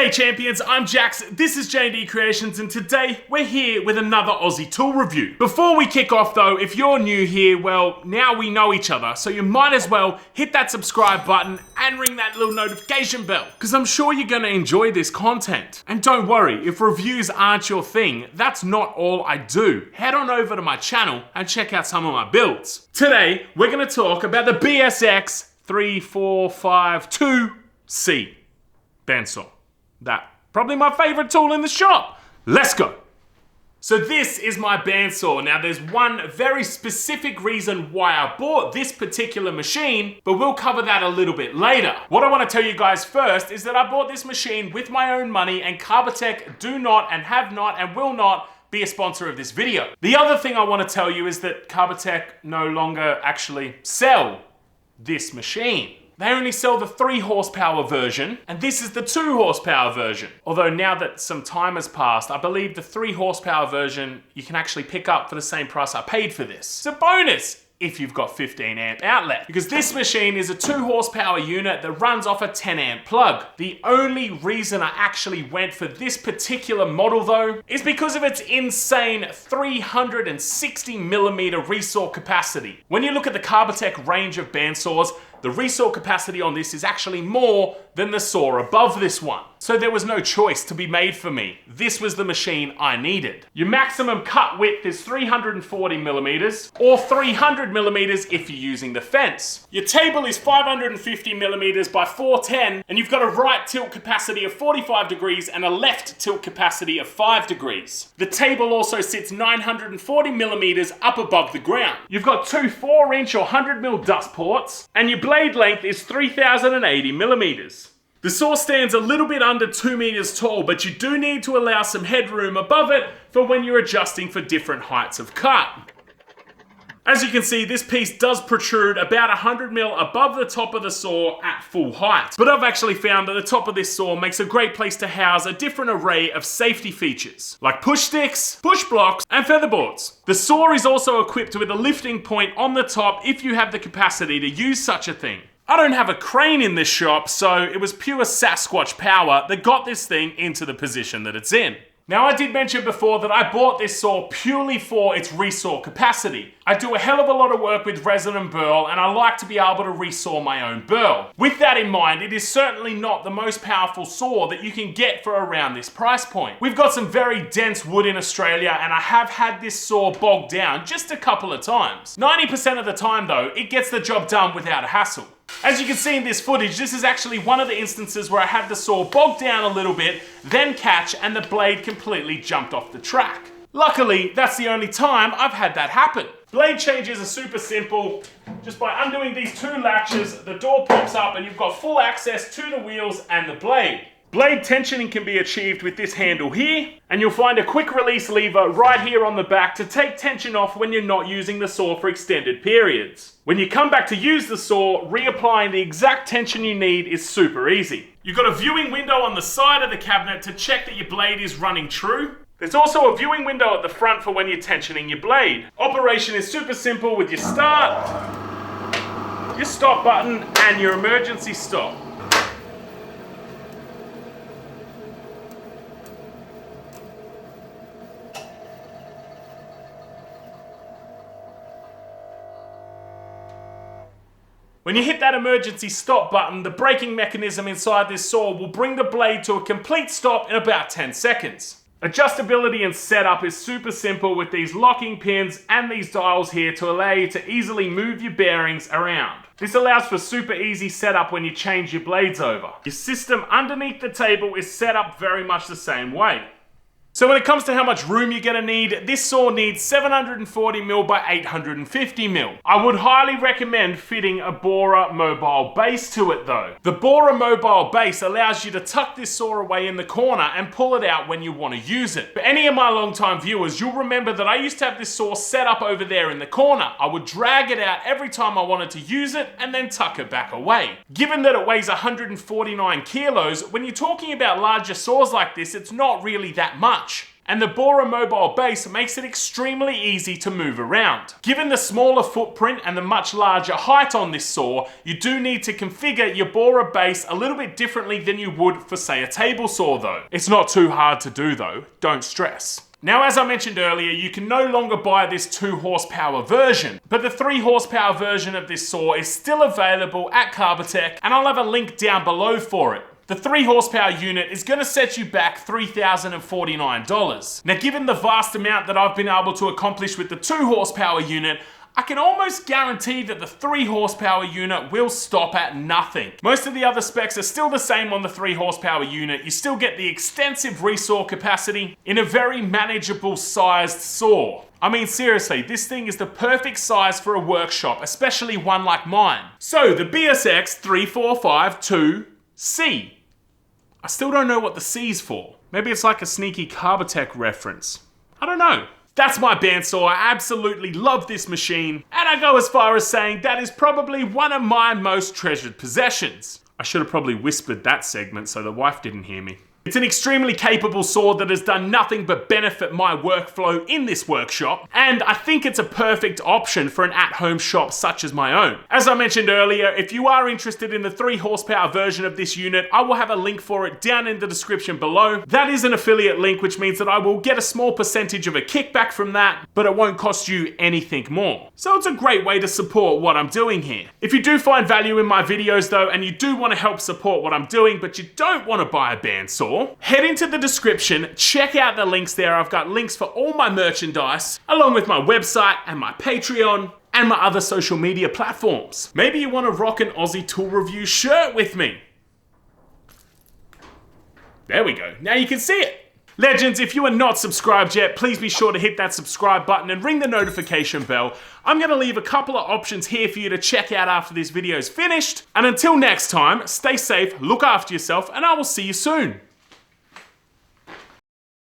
G'day champions, I'm Jax, this is J&D Creations, and today we're here with another Aussie tool review. Before we kick off though, if you're new here, well, now we know each other, so you might as well hit that subscribe button and ring that little notification bell, because I'm sure you're gonna enjoy this content. And don't worry, if reviews aren't your thing, that's not all I do. Head on over to my channel and check out some of my builds. Today, we're gonna talk about the BS-X3452C Bandsaw. That probably my favorite tool in the shop. Let's go. So this is my bandsaw. Now there's one very specific reason why I bought this particular machine, but we'll cover that a little bit later. What I want to tell you guys first is that I bought this machine with my own money, and Carbatec do not and have not and will not be a sponsor of this video. The other thing I want to tell you is that Carbatec no longer actually sell this machine. They only sell the 3 horsepower version, and this is the 2 horsepower version. Although now that some time has passed, I believe the 3 horsepower version you can actually pick up for the same price I paid for this. It's a bonus if you've got 15 amp outlet, because this machine is a 2 horsepower unit that runs off a 10 amp plug. The only reason I actually went for this particular model though is because of its insane 360mm resaw capacity. When you look at the Carbatec range of bandsaws, the resaw capacity on this is actually more than the saw above this one. So there was no choice to be made for me. This was the machine I needed. Your maximum cut width is 340mm or 300mm if you're using the fence. Your table is 550mm by 410, and you've got a right tilt capacity of 45 degrees and a left tilt capacity of 5 degrees. The table also sits 940mm up above the ground. You've got 2 4-inch or 100mm dust ports, and your blade length is 3080mm. The saw stands a little bit under 2 meters tall, but you do need to allow some headroom above it for when you're adjusting for different heights of cut. As you can see, this piece does protrude about 100mm above the top of the saw at full height. But I've actually found that the top of this saw makes a great place to house a different array of safety features, like push sticks, push blocks, and featherboards. The saw is also equipped with a lifting point on the top if you have the capacity to use such a thing. I don't have a crane in this shop, so it was pure Sasquatch power that got this thing into the position that it's in. Now, I did mention before that I bought this saw purely for its resaw capacity. I do a hell of a lot of work with resin and burl, and I like to be able to resaw my own burl. With that in mind, it is certainly not the most powerful saw that you can get for around this price point. We've got some very dense wood in Australia, and I have had this saw bogged down just a couple of times. 90% of the time though, it gets the job done without a hassle. As you can see in this footage, this is actually one of the instances where I had the saw bogged down a little bit, then catch, and the blade completely jumped off the track. Luckily, that's the only time I've had that happen. Blade changes are super simple. Just by undoing these 2 latches, the door pops up and you've got full access to the wheels and the blade. Blade tensioning can be achieved with this handle here, and you'll find a quick release lever right here on the back to take tension off when you're not using the saw for extended periods. When you come back to use the saw, reapplying the exact tension you need is super easy. You've got a viewing window on the side of the cabinet to check that your blade is running true. There's also a viewing window at the front for when you're tensioning your blade. Operation is super simple with your start, your stop button, and your emergency stop. When you hit that emergency stop button, the braking mechanism inside this saw will bring the blade to a complete stop in about 10 seconds. Adjustability and setup is super simple with these locking pins and these dials here to allow you to easily move your bearings around. This allows for super easy setup when you change your blades over. Your system underneath the table is set up very much the same way. So when it comes to how much room you're going to need, this saw needs 740mm by 850mm. I would highly recommend fitting a borer mobile base to it though. The borer mobile base allows you to tuck this saw away in the corner and pull it out when you want to use it. For any of my long-time viewers, you'll remember that I used to have this saw set up over there in the corner. I would drag it out every time I wanted to use it and then tuck it back away. Given that it weighs 149 kilos, when you're talking about larger saws like this, it's not really that much. And the Bora mobile base makes it extremely easy to move around. Given the smaller footprint and the much larger height on this saw, you do need to configure your Bora base a little bit differently than you would for, say, a table saw though. It's not too hard to do though, don't stress. Now, as I mentioned earlier, you can no longer buy this 2 horsepower version, but the 3 horsepower version of this saw is still available at Carbatec, and I'll have a link down below for it. The 3 horsepower unit is going to set you back $3,049. Now, given the vast amount that I've been able to accomplish with the 2 horsepower unit, I can almost guarantee that the 3 horsepower unit will stop at nothing. Most of the other specs are still the same on the 3 horsepower unit. You still get the extensive resaw capacity in a very manageable sized saw. I mean, seriously, this thing is the perfect size for a workshop, especially one like mine. So, the BS-X3452C. I still don't know what the C's for. Maybe it's like a sneaky Carbatec reference. I don't know. That's my bandsaw. I absolutely love this machine, and I go as far as saying that is probably one of my most treasured possessions. I should have probably whispered that segment so the wife didn't hear me. It's an extremely capable saw that has done nothing but benefit my workflow in this workshop, and I think it's a perfect option for an at-home shop such as my own. As I mentioned earlier, if you are interested in the 3 horsepower version of this unit, I will have a link for it down in the description below. That is an affiliate link, which means that I will get a small percentage of a kickback from that, but it won't cost you anything more. So it's a great way to support what I'm doing here. If you do find value in my videos though, and you do want to help support what I'm doing, but you don't want to buy a bandsaw, head into the description, check out the links there. I've got links for all my merchandise, along with my website and my Patreon, and my other social media platforms. Maybe you want to rock an Aussie Tool Review shirt with me. There we go. Now you can see it. Legends, if you are not subscribed yet, please be sure to hit that subscribe button and ring the notification bell. I'm going to leave a couple of options here for you to check out after this video is finished. And until next time, stay safe, look after yourself, and I will see you soon.